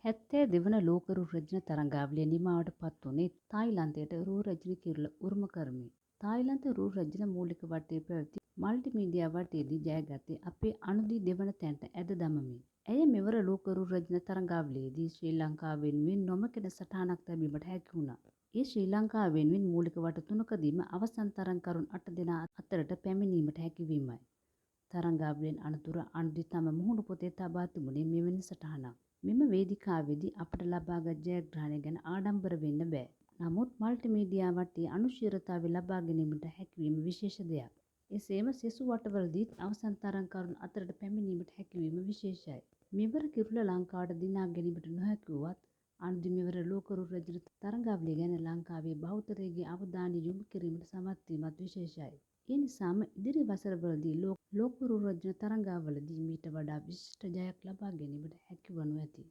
හැත්තෑ දෙවන ලෝකරු රජන තරංගාවලිය නිමාවට පත් වනේ තායිලන්තයට රූ රජන කිරුල උරුම කරමින්. තායිලන්ත රූ රජන මූලික වටේ පැවති මල්ටිමීඩියා වටේදී ජයගත්තේ අපේ අනුදී දෙවන තැන්ට ඇද දමමින්. ඇය මෙවර ලෝකරු රජන තරංගාවලියේදී ශ්‍රී ලංකාව වෙනුවෙන් නොමකෙන සටහනක් තැබීමට හැකි වුණා. ඒ ශ්‍රී ලංකාව වෙනුවෙන් මූලික වට තුනකදීම අවසන් තරංකරුන් 8 දෙනා අතරට පැමිණීමට හැකිවීමයි. තරංගාවලියෙන් අනතුර අනුදී තම මුහුණු පොතේ තබා තිබුණේ මෙවැනි සටහනක්. මෙම වේදිකාවේදී අපට ලබාගත් ජයග්‍රහණය ගැන ආඩම්බර වෙන්න බෑ. නමුත් මල්ටිමීඩියා වටේ අනුශීලතාවය ලබා ගැනීමට හැකිවීම විශේෂ දෙයක්. එසේම සෙසු වටවලදීත් අවසන් තරංකරුන් අතරට පැමිණීමට හැකිවීම විශේෂයි. මෙවර කිරුළ ලංකාවට දිනා ගැනීමට නොහැකි වුවත් අනුදී මෙවර ලෝකරු රජන තරංගාවලිය ගැන ලංකාවේ බහුතරයගේ අවධානය යොමු කිරීමට සමත් වීමත් විශේෂයි. ඒ නිසාම ඉදිරි වසරවලදී ලෝකරු රජන තරංගාවලදී මීට වඩා විශිෂ්ට ජයක් ලබා ගැනීමට හැකිවනු ඇති.